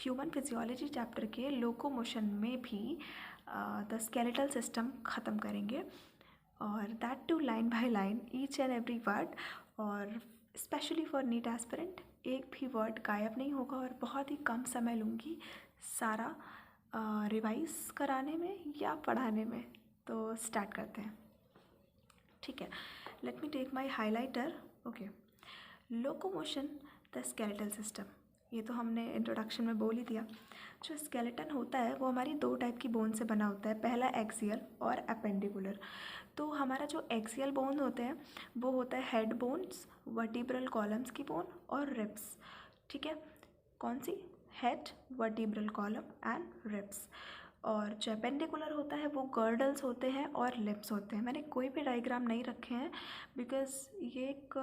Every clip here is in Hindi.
ह्यूमन फिजियोलॉजी चैप्टर के लोकोमोशन में भी द स्केलेटल सिस्टम ख़त्म करेंगे, और that too line by line, each and every word, और स्पेशली फॉर नीट एस्पिरेंट एक भी वर्ड गायब नहीं होगा, और बहुत ही कम समय लूँगी सारा रिवाइज कराने में या पढ़ाने में। तो स्टार्ट करते हैं, ठीक है। Let me take my highlighter. Okay, locomotion the skeletal system, ये तो हमने इंट्रोडक्शन में बोल ही दिया। जो स्केलेटन होता है वो हमारी दो टाइप की बोन से बना होता है, पहला एक्सियल और अपेंडिकुलर। तो हमारा जो एक्सियल बोन होते हैं वो होता है हेड बोन्स, वर्टिब्रल कॉलम्स की बोन और रिब्स, ठीक है। कौन सी? Head, vertebral column and ribs. और जो अपेंडिकुलर होता है वो गर्डल्स होते हैं और लिप्स होते हैं। मैंने कोई भी डायग्राम नहीं रखे हैं बिकॉज ये एक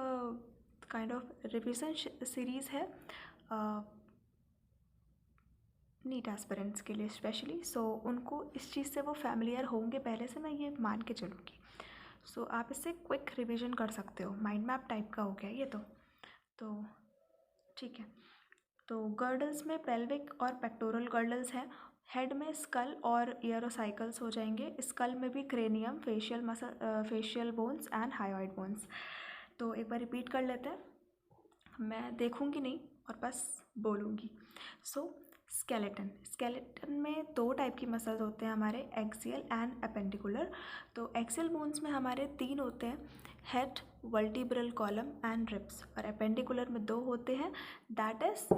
काइंड ऑफ रिविजन सीरीज़ है नीट एस्पिरेंट्स के लिए स्पेशली, सो उनको इस चीज़ से वो फैमिलियर होंगे पहले से, मैं ये मान के चलूँगी। सो आप इससे क्विक रिवीजन कर सकते हो, माइंड मैप टाइप का हो गया ये तो ठीक है। तो गर्डल्स में पेल्विक और पेक्टोरल गर्डल्स हैं, हेड में स्कल और ईयरोसाइकल्स हो जाएंगे, स्कल में भी cranium, facial muscle, facial bones and hyoid bones. तो एक बार रिपीट कर लेते हैं, मैं देखूंगी नहीं और बस बोलूँगी। सो स्केलेटन में दो टाइप की मसल्स होते हैं हमारे, एक्सियल एंड अपेंडिकुलर। तो एक्सियल बोन्स में हमारे तीन होते हैं, head, vertebral column and ribs, और अपेंडिकुलर में दो होते हैं, that is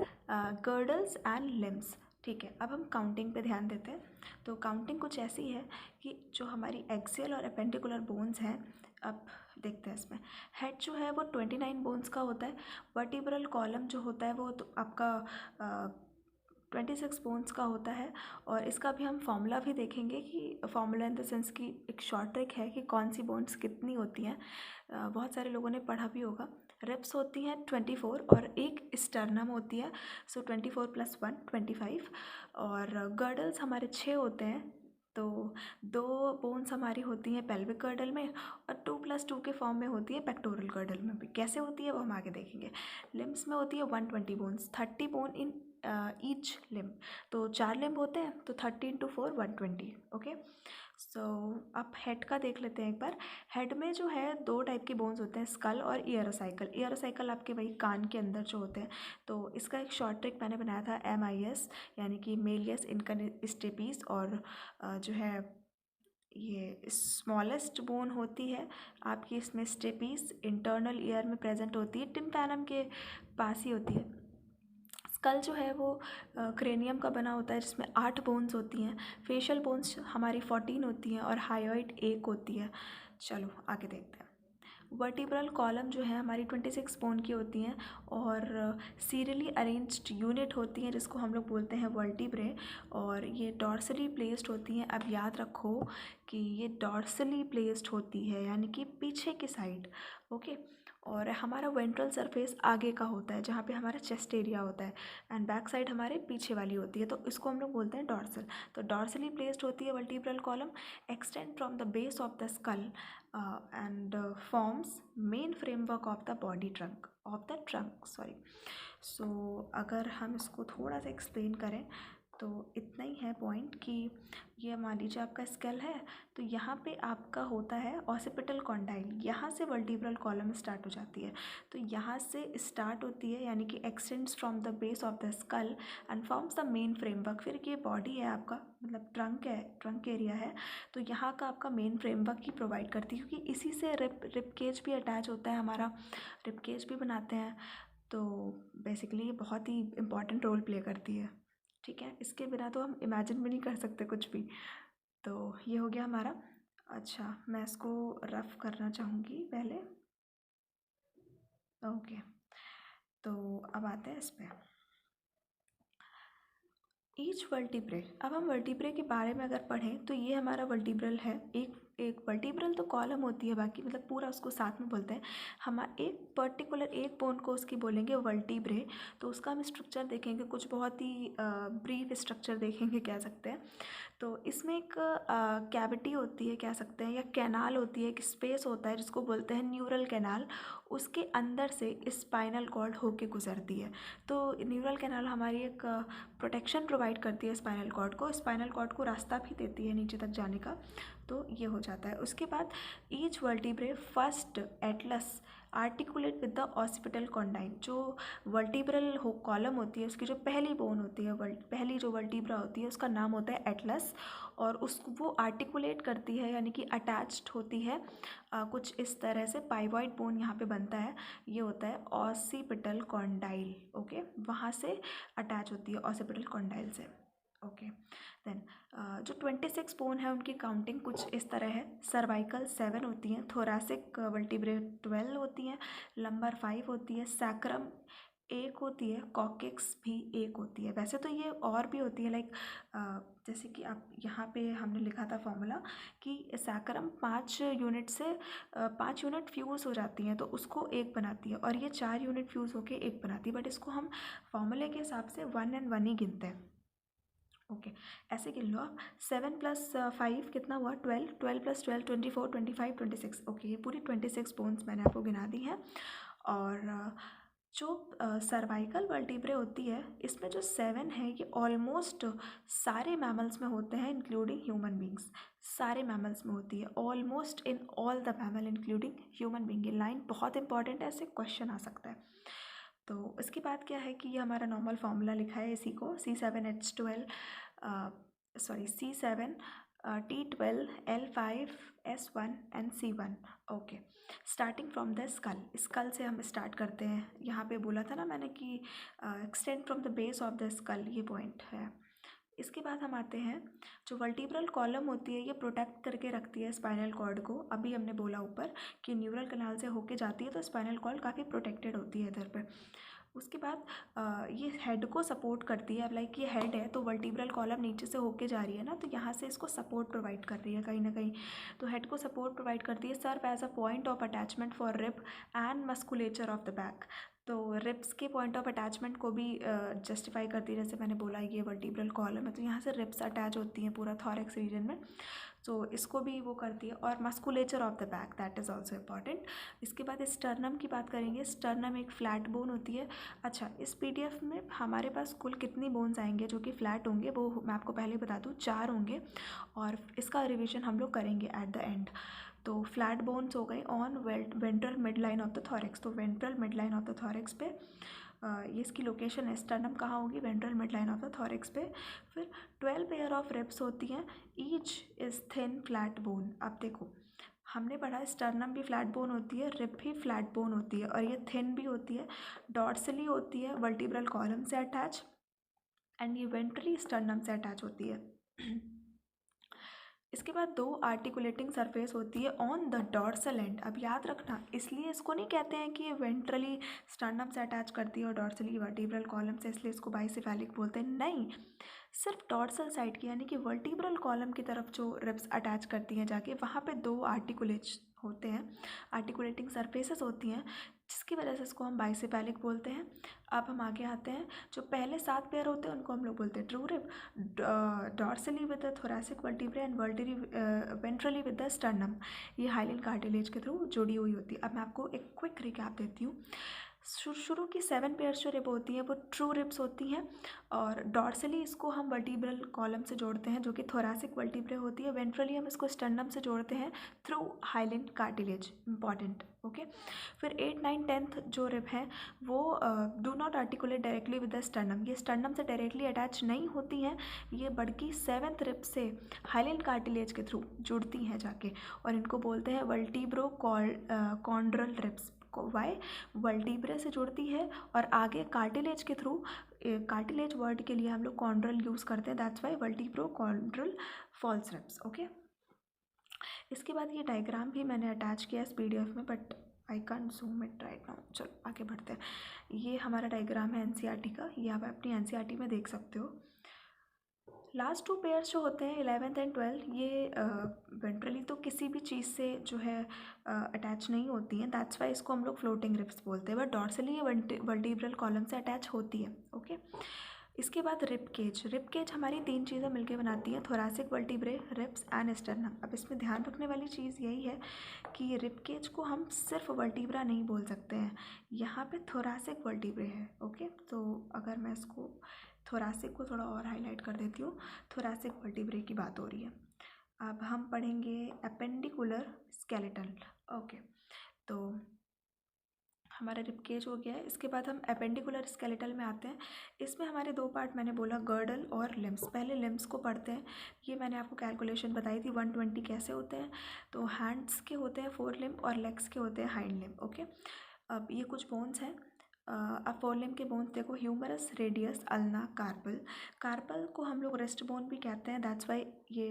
girdles and limbs, ठीक है। अब हम काउंटिंग पे ध्यान देते हैं। तो काउंटिंग कुछ ऐसी है कि जो हमारी एक्सियल और अपेंडिकुलर बोन्स हैं, अब देखते हैं इसमें। हेड जो है वो 29 बोन्स का होता है, वर्टिब्रल कॉलम जो होता है वो तो आपका 26 बोन्स का होता है, और इसका भी हम फॉर्मूला भी देखेंगे कि फॉर्मूला इन द सेंस की एक शॉर्ट ट्रिक है कि कौन सी बोन्स कितनी होती हैं, बहुत सारे लोगों ने पढ़ा भी होगा। रिब्स होती हैं 24 और एक स्टर्नम होती है, सो 24 + 1 25, और गर्डल्स हमारे 6 होते हैं। तो दो बोन्स हमारी होती हैं पेल्विक गर्डल में, और 2 + 2 के फॉर्म में होती है पेक्टोरल गर्डल में भी। कैसे होती है वो हम आगे देखेंगे। लिम्स में होती है 120 bones, 30 bone in each limb. तो 4 लिम्ब होते हैं, तो 30 × 4 120, ओके। सो अब हेड का देख लेते हैं एक बार। हेड में जो है दो टाइप के बोन्स होते हैं, स्कल और ईयरोसाइकल। ईयरोसाइकल आपके वही कान के अंदर जो होते हैं। तो इसका एक शॉर्ट ट्रिक मैंने बनाया था, MIS, यानी कि मेलियस इनकन और जो है ये स्मॉलेस्ट बोन होती है आपकी, इसमें स्टेपीस इंटरनल ईयर में प्रेजेंट होती है, टिम्पैनम के पास ही होती है। स्कल जो है वो क्रेनियम का बना होता है, जिसमें 8 बोन्स होती हैं, फेशियल बोन्स हमारी 14 होती हैं, और हायोइड 1 होती है। चलो आगे देखते हैं। वर्टिब्रल कॉलम जो है हमारी 26 बोन की होती हैं, और सीरियली अरेंज्ड यूनिट होती हैं जिसको हम लोग बोलते हैं वर्टिब्रे, और ये डॉर्सली प्लेस्ड होती हैं। अब याद रखो कि ये डॉर्सली प्लेस्ड होती है, यानी कि पीछे की साइड, ओके। और हमारा वेंट्रल सरफेस आगे का होता है, जहाँ पे हमारा चेस्ट एरिया होता है, एंड बैक साइड हमारे पीछे वाली होती है, तो इसको हम लोग बोलते हैं डॉर्सल। तो डॉर्सली प्लेस्ड होती है vertebral column, extend from the base of the school and forms main framework of the body trunk, sorry. So अगर हम इसको थोड़ा सा एक्सप्लेन करें तो इतना ही है पॉइंट कि ये मान लीजिए आपका स्केल है, तो यहाँ पे आपका होता है ऑसिपिटल कॉन्डाइल, यहाँ से वर्टिब्रल कॉलम स्टार्ट हो जाती है। तो यहाँ से स्टार्ट होती है, यानी कि extends from the base of the school and forms the main framework. फिर ये बॉडी है आपका, मतलब ट्रंक है, ट्रंक एरिया है, तो यहाँ का आपका मेन फ्रेमवर्क ही प्रोवाइड करती है, क्योंकि इसी से रिब केज भी अटैच होता है हमारा, रिब केज भी बनाते हैं। तो बेसिकली ये बहुत ही इम्पॉर्टेंट रोल प्ले करती है, ठीक है। इसके बिना तो हम इमेजिन भी नहीं कर सकते कुछ भी। तो ये हो गया हमारा। अच्छा, मैं इसको रफ करना चाहूँगी पहले, ओके। तो अब आते हैं इस पर, ईच वर्टिब्रे। अब हम वर्टिब्रे के बारे में अगर पढ़ें तो ये हमारा वर्टिब्रल है, एक एक वर्टिब्रल तो कॉलम होती है, बाकी मतलब पूरा उसको साथ में बोलते हैं। हम एक पर्टिकुलर एक बोन को उसकी बोलेंगे वर्टिब्रे। तो उसका हम स्ट्रक्चर देखेंगे, कुछ बहुत ही ब्रीफ स्ट्रक्चर देखेंगे कह सकते हैं। तो इसमें एक कैविटी होती है कह सकते हैं, या कैनाल होती है, एक स्पेस होता है जिसको बोलते हैं न्यूरल कैनाल। उसके अंदर से स्पाइनल कॉर्ड होके गुजरती है। तो न्यूरल कैनाल हमारी एक प्रोटेक्शन प्रोवाइड करती है स्पाइनल कॉर्ड को रास्ता भी देती है नीचे तक जाने का। तो ये हो जाता है। उसके बाद each vertebrae first Atlas articulate with the occipital condyle. जो वर्टिब्रल हो कॉलम होती है, उसकी जो पहली बोन होती है, पहली जो वर्टिब्रा होती है, उसका नाम होता है एटलस। और उसको वो आर्टिकुलेट करती है, यानी कि अटैच्ड होती है कुछ इस तरह से। पाइवॉइड बोन यहाँ पे बनता है, ये होता है ऑसिपिटल कॉन्डाइल। ओके, वहाँ से अटैच होती है ऑसिपिटल कॉन्डाइल से। ओके, देन जो 26 बोन है उनकी काउंटिंग कुछ इस तरह है। सर्वाइकल 7 होती हैं, थोरैसिक वर्टिब्रे 12 होती हैं, लंबर 5 होती है, सैक्रम 1 होती है, कॉकेक्स भी 1 होती है। वैसे तो ये और भी होती है, लाइक जैसे कि आप यहाँ पे हमने लिखा था फॉर्मूला कि सैक्रम 5 यूनिट से 5 यूनिट फ्यूज़ हो जाती हैं तो उसको 1 बनाती है, और ये 4 यूनिट फ्यूज़ होके 1 बनाती है। बट इसको हम फॉर्मूले के हिसाब से 1 and 1 ही गिनते हैं। ओके, ऐसे गिन लो आप। 7 + 5 कितना हुआ? 12, 12 + 12 24, 25, 26। ओके, ये पूरी 26 बोन्स मैंने आपको गिना दी हैं। और जो सर्वाइकल वर्टिब्रे होती है, इसमें जो 7 है ये ऑलमोस्ट सारे मैमल्स में होते हैं इंक्लूडिंग ह्यूमन बींग्स। सारे मैमल्स में होती है, almost in all the mammal including human being. ये लाइन बहुत इंपॉर्टेंट है, ऐसे क्वेश्चन आ सकता है। तो इसके बाद क्या है कि ये हमारा नॉर्मल फार्मूला लिखा है इसी को, C7H12 C7 T12 L5 S1 and C1। Okay, starting from the skull से हम स्टार्ट करते हैं। यहाँ पे बोला था ना मैंने कि extend from the base of the school, ये पॉइंट है। इसके बाद हम आते हैं, जो वर्टिब्रल कॉलम होती है ये प्रोटेक्ट करके रखती है स्पाइनल कॉर्ड को। अभी हमने बोला ऊपर कि न्यूरल कैनाल से होके जाती है तो स्पाइनल कॉर्ड काफ़ी प्रोटेक्टेड होती है इधर पे। उसके बाद ये हेड को सपोर्ट करती है। अब लाइक ये हेड है तो वर्टिब्रल कॉलम नीचे से होके जा रही है ना, तो यहाँ से इसको सपोर्ट प्रोवाइड कर रही है कहीं ना कहीं। तो हेड को सपोर्ट प्रोवाइड करती है, serve as a point of attachment for rib and musculature of the back. तो रिब्स के पॉइंट ऑफ अटैचमेंट को भी जस्टिफाई करती है। जैसे मैंने बोला ये वर्टिब्रल कॉलम है तो यहाँ से रिब्स अटैच होती हैं पूरा थॉरैक्स रीजन में, तो इसको भी वो करती है। और musculature of the back, that is also important. इसके बाद स्टर्नम की बात करेंगे। स्टर्नम एक फ्लैट बोन होती है। अच्छा, इस PDF में हमारे पास कुल कितनी बोन्स आएंगे जो कि फ्लैट होंगे, वो मैं आपको पहले बता दूँ, 4 होंगे। और इसका रिविजन हम लोग करेंगे एट द एंड। तो फ्लैट बोन्स हो गई on ventral mid line of the thorax. तो ventral mid line of the thorax पे ये इसकी लोकेशन है। स्टर्नम कहाँ होगी? Ventral mid line of the thorax पे। फिर 12 पेयर ऑफ रिब्स होती हैं, each is thin flat bone. अब देखो, हमने पढ़ा स्टर्नम भी फ्लैट बोन होती है, रिब भी फ्लैट बोन होती है, और ये थिन भी होती है, डॉर्सली होती है, वर्टिब्रल कॉलम से अटैच, एंड ये वेंट्रली स्टर्नम से अटैच होती है। इसके बाद 2 आर्टिकुलेटिंग सरफेस होती है ऑन द डॉर्सल एंड। अब याद रखना, इसलिए इसको नहीं कहते हैं कि ये वेंट्रली स्टर्नम से अटैच करती है और डॉर्सली वर्टिब्रल कॉलम से, इसलिए इसको बाइसेफेलिक बोलते हैं। नहीं, सिर्फ डॉर्सल साइड की, यानी कि वर्टिब्रल कॉलम की तरफ जो रिब्स अटैच करती हैं जाके, वहाँ पे 2 आर्टिकुलेट होते हैं, आर्टिकुलेटिंग सरफेसेस होती हैं, जिसकी वजह से इसको हम बाइसेफेलिक बोलते हैं। अब हम आगे आते हैं, जो पहले 7 पेयर होते हैं उनको हम लोग बोलते हैं true rib, dorsally with the thoracic vertebrae and ventrally with the sternum. ये हाइलिन कार्टिलेज के थ्रू जुड़ी हुई होती है। अब मैं आपको एक क्विक रिकैप देती हूँ। शुरू की 7 पेयर्स जो रिब होती हैं वो ट्रू रिब्स होती हैं, और डॉर्सली इसको हम वर्टिब्रल कॉलम से जोड़ते हैं जो कि थोरैसिक वर्टिब्रे होती है। वेंट्रली हम इसको स्टर्नम से जोड़ते हैं through hyaline cartilage, important. Okay, फिर 8, 9, 10th जो रिब है वो do not articulate directly with the sternum. ये स्टर्नम से डायरेक्टली अटैच नहीं होती हैं, ये बढ़की 7th रिब से हाइलिन कार्टिलेज के थ्रू जुड़ती हैं जाके, और इनको बोलते हैं vertebrochondral ribs. Why? Vertebrae से जुड़ती है और आगे कार्टिलेज के थ्रू, कार्टिलेज वर्ड के लिए हम लोग कॉन्ड्रल यूज़ करते हैं, that's why vertebrochondral false ribs. Okay, इसके बाद ये डायग्राम भी मैंने अटैच किया इस PDF में, but I can't zoom it right now. चलो आगे बढ़ते हैं। ये हमारा डायग्राम है NCERT का, ये आप अपनी NCERT में देख सकते हो। लास्ट 2 पेयर्स जो होते हैं 11th एंड 12th, ये वेंट्रली तो किसी भी चीज़ से जो है अटैच नहीं होती हैं, दैट्स वाई इसको हम लोग फ्लोटिंग रिब्स बोलते हैं, बट डॉर्सली ये वर्टिब्रल कॉलम से अटैच होती है। ओके, इसके बाद रिब केज। रिब केज हमारी 3 चीज़ें मिलकर बनाती हैं, thoracic vertebrae, ribs and sternum. अब इसमें ध्यान रखने वाली चीज़ यही है कि रिब केज को हम सिर्फ वर्टिब्रा नहीं बोल सकते हैं, यहाँ पे थोरैसिक वर्टिब्रे है। ओके, तो अगर मैं इसको थोरैसिक को थोड़ा और हाईलाइट कर देती हूँ, थोरैसिक वर्टिब्रे की बात हो रही है। अब हम पढ़ेंगे एपेंडिकुलर स्केलेटल। ओके, तो हमारा रिब केज हो गया है। इसके बाद हम एपेंडिकुलर स्केलेटल में आते हैं। इसमें हमारे 2 पार्ट मैंने बोला, गर्डल और लिम्स। पहले लिम्स को पढ़ते हैं। ये मैंने आपको कैलकुलेशन बताई थी 120 कैसे होते हैं। तो हैंड्स के होते हैं 4 लिम्ब और लेग्स के होते हैं हाइंड लिम्ब। ओके, अब ये कुछ बोन्स हैं। अब 4 लिम्ब के बोन्स देखो, humerus, radius, ulna, carpal. Carpal को हम लोग रेस्ट बोन भी कहते हैं, दैट्स वाई ये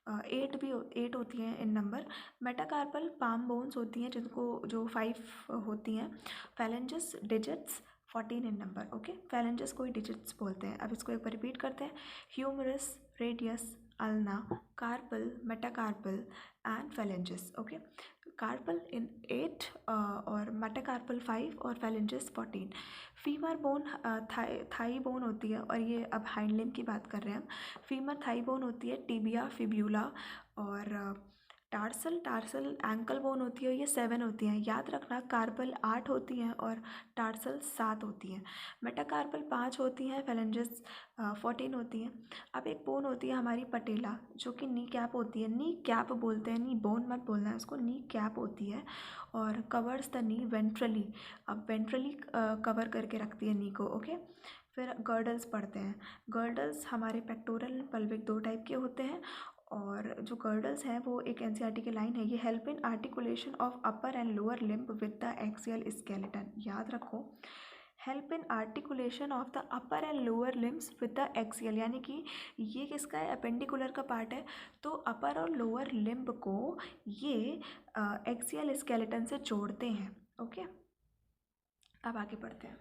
8 होती हैं इन नंबर। मेटाकार्पल पाम बोन्स होती हैं जिनको जो 5 होती हैं। फैलेंजेस डिजिट्स 14 इन नंबर। ओके, फैलेंजेस को ही डिजिट्स बोलते हैं। अब इसको एक बार रिपीट करते हैं, humerus, radius, ulna, carpal, metacarpal and phalanges. Okay, carpal in 8 और मेटाकार्पल 5 और phalanges 14। Femur bone thigh bone होती है, और ये अब हाइंड लिम्ब की बात कर रहे हैं हम। फीमर थाई बोन होती है, टिबिया, फिब्यूला और टार्सल एंकल बोन होती है, ये 7 होती हैं। याद रखना, कार्पल 8 होती हैं और टार्सल 7 होती हैं। मेटाकार्पल 5 होती हैं, फैलेंजेस 14 होती हैं। अब एक बोन होती है हमारी पटेला, जो कि नी कैप होती है। नी कैप बोलते हैं, नी बोन मत बोलना है उसको, नी कैप होती है और कवर्स द नी वेंट्रली। अब वेंट्रली कवर करके रखती है नी को। ओके, फिर गर्डल्स पढ़ते हैं। गर्डल्स हमारे पेक्टोरल पल्विक 2 टाइप के होते हैं, और जो गर्डल्स हैं वो एक एनसीईआरटी की लाइन है, ये help in articulation of upper and lower limb with the axial skeleton. याद रखो, help in articulation of the upper and lower limbs with the axial, यानी कि ये किसका है, एपेंडिकुलर का पार्ट है। तो अपर और लोअर लिम्ब को ये एक्सियल स्केलेटन से जोड़ते हैं। ओके, अब आगे बढ़ते हैं।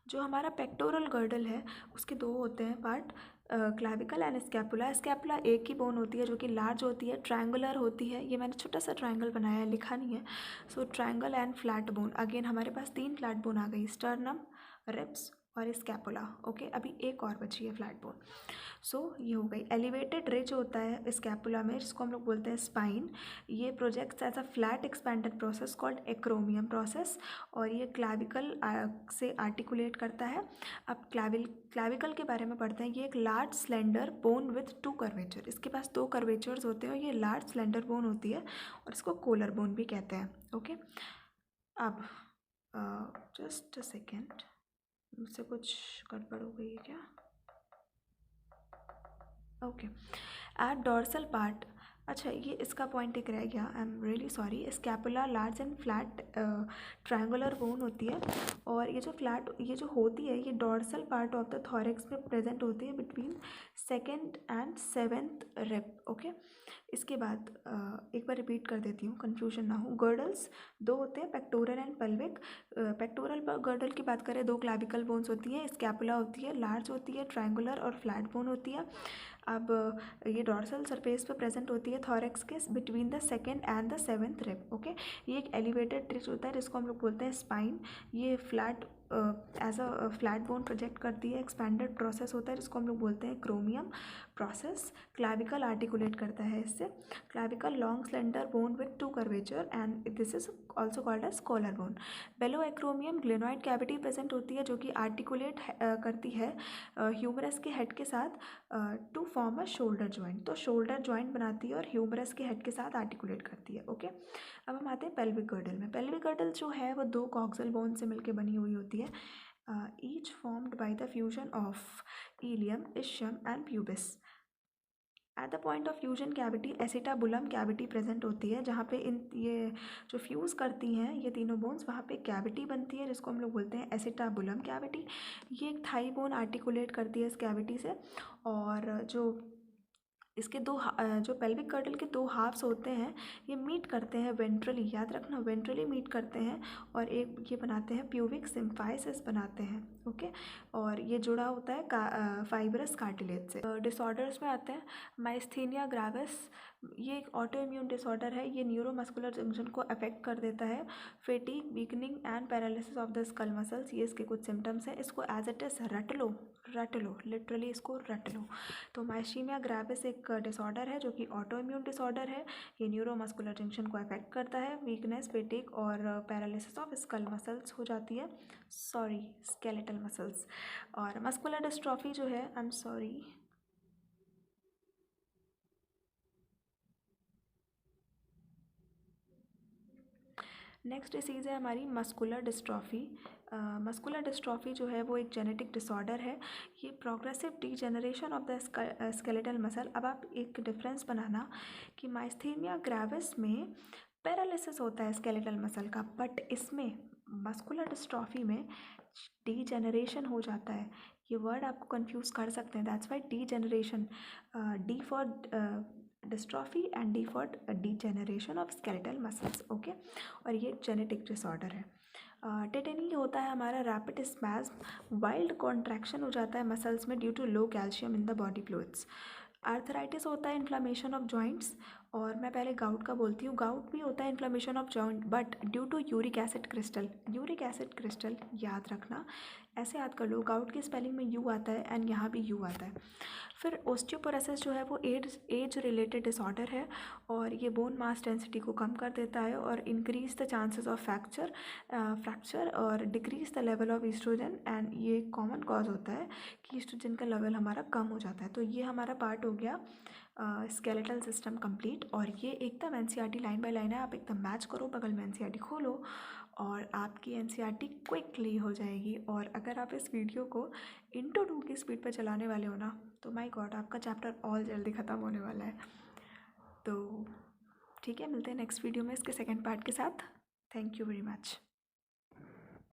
जो हमारा पेक्टोरल गर्डल है उसके 2 होते हैं part, clavicle and scapula. Scapula एक ही बोन होती है जो कि लार्ज होती है, ट्रायंगुलर होती है। ये मैंने छोटा सा ट्रायंगल बनाया है, लिखा नहीं है। So triangle and flat bone, again हमारे पास 3 फ्लैट बोन आ गई, स्टर्नम, रिब्स और स्कैपुला। ओके, अभी एक और बची है फ्लैट बोन। सो ये हो गई। एलिवेटेड रिज होता है स्कैपुला में, जिसको हम लोग बोलते हैं स्पाइन। ये projects as a flat expanded process called acromion process, और ये क्लैविकल से आर्टिकुलेट करता है। अब क्लैविकल के बारे में पढ़ते हैं। ये एक large slender bone with 2 curvature, इसके पास 2 कर्वेचर्स होते हैं और ये लार्ज स्लेंडर बोन होती है, और इसको कोलर बोन भी कहते हैं। ओके, अब जस्ट अ सेकेंड, मुझसे कुछ गड़बड़ हो गई है क्या? ओके, एट डॉर्सल पार्ट, अच्छा ये इसका पॉइंट एक रह गया, I am really sorry. Scapula large and flat triangular bone होती है, और ये जो होती है ये dorsal part of the thorax में प्रेजेंट होती है between 2nd and 7th rib. Okay, इसके बाद एक बार रिपीट कर देती हूँ, कन्फ्यूजन ना हो। गर्डल्स 2 होते हैं, pectoral and pelvic. Pectoral girdle की बात करें, 2 क्लैविकल बोन्स होती हैं, स्कैपुला होती है, लार्ज होती है, ट्रायंगुलर और फ्लैट बोन होती है। अब ये डॉर्सल सरफेस पे प्रेजेंट होती है थॉरेक्स के between the 2nd and the 7th rib. Okay, ये एक एलिवेटेड रिज होता है जिसको हम लोग बोलते हैं स्पाइन। ये flat as a flat bone project करती है। एक्सपैंडेड प्रोसेस होता है जिसको हम लोग बोलते हैं क्रोमियम प्रोसेस। क्लैविकल आर्टिकुलेट करता है इससे। Clavicle long slender bone with 2 curvature and this is also called as collar bone. Below acromion glenoid cavity present होती है जो कि आर्टिकुलेट करती है ह्यूमरस के हेड के साथ to form a shoulder joint. तो शोल्डर जॉइंट बनाती है और ह्यूमरस के हेड के साथ आर्टिकुलेट करती है। ओके, अब हम आते हैं पेल्विक गर्डल में। पेल्विक गर्डल जो है वो 2 कॉक्सल बोन से मिलकर बनी हुई होती है, each formed by the fusion of ilium, ischium and pubis. At the point of fusion cavity acetabulum cavity present होती है, जहाँ पे ये जो फ्यूज़ करती हैं ये तीनों बोन्स, वहाँ पे कैविटी बनती है जिसको हम लोग बोलते हैं एसिटाबुलम कैविटी। ये एक थाई बोन आर्टिकुलेट करती है इस कैविटी से, और जो इसके जो पेल्विक कर्टल के दो हाफ्स होते हैं ये मीट करते हैं वेंट्रली, याद रखना वेंट्रली मीट करते हैं, और एक ये बनाते हैं प्यूबिक सिम्फाइसिस बनाते हैं। ओके, और ये जुड़ा होता है फाइब्रस कार्टिलेज से। डिसऑर्डर्स में आते हैं माइस्थीनिया ग्राविस, ये एक ऑटो इम्यून डिसऑर्डर है, ये न्यूरोमस्कुलर जंक्शन को अफेक्ट कर देता है। Fatigue, weakening and paralysis of the skull muscles, ये इसके कुछ सिम्टम्स हैं। इसको एज इट इज़ रट लो, लिटरली इसको रट लो। तो माइस्थीनिया ग्राविस एक डिसऑर्डर है जो कि ऑटो इम्यून डिसऑर्डर है। ये न्यूरोमस्कुलर जंक्शन को अफेक्ट करता है, वीकनेस, फेटीग और पैरालिसिस ऑफ स्कल मसल्स हो जाती है, सॉरी स्केलेटल मसल्स। और मस्कुलर डिस्ट्रॉफी जो है, I am sorry, next disease है हमारी मस्कुलर डिस्ट्रॉफी। मस्कुलर डिस्ट्रॉफी जो है वो एक जेनेटिक डिसऑर्डर है, ये progressive degeneration of the skeletal muscle. अब आप एक डिफरेंस बनाना कि माइस्थीनिया ग्रेविस में पैरालिसिस होता है स्केलेटल मसल का, बट इसमें मस्कुलर डिस्ट्रॉफी में डीजेनरेशन हो जाता है। ये वर्ड आपको कंफ्यूज कर सकते हैं, that's Y degeneration, D for dystrophy and D for degeneration of skeletal muscles. Okay, और ये जेनेटिक डिसऑर्डर है। टेटेनी होता है हमारा रैपिड स्पैज्म, वाइल्ड कॉन्ट्रैक्शन हो जाता है मसल्स में due to low calcium in the body fluids. Arthritis होता है इन्फ्लामेशन ऑफ जॉइंट्स, और मैं पहले गाउट का बोलती हूँ, गाउट भी होता है inflammation of joint but due to uric acid crystal. Uric acid crystal याद रखना, ऐसे याद कर लो, गाउट की स्पेलिंग में यू आता है एंड यहाँ भी यू आता है। फिर ओस्टियोपोरोसिस जो है वो एज रिलेटेड डिसऑर्डर है, और ये बोन मास डेंसिटी को कम कर देता है और increase the chances of fracture और decrease the level of oestrogen, and ये कॉमन कॉज होता है कि ईस्ट्रोजन का लेवल हमारा कम हो जाता है। तो ये हमारा पार्ट हो गया स्केलेटल सिस्टम कंप्लीट, और ये एकदम एनसीईआरटी लाइन बाय लाइन है, आप एकदम मैच करो, बगल में एनसीईआरटी खोलो और आपकी एनसीईआरटी क्विकली हो जाएगी। और अगर आप इस वीडियो को इंटू 2 की स्पीड पर चलाने वाले हो ना, तो माय गॉड आपका चैप्टर और जल्दी ख़त्म होने वाला है। तो ठीक है, मिलते हैं नेक्स्ट वीडियो में इसके सेकेंड पार्ट के साथ। Thank you very much.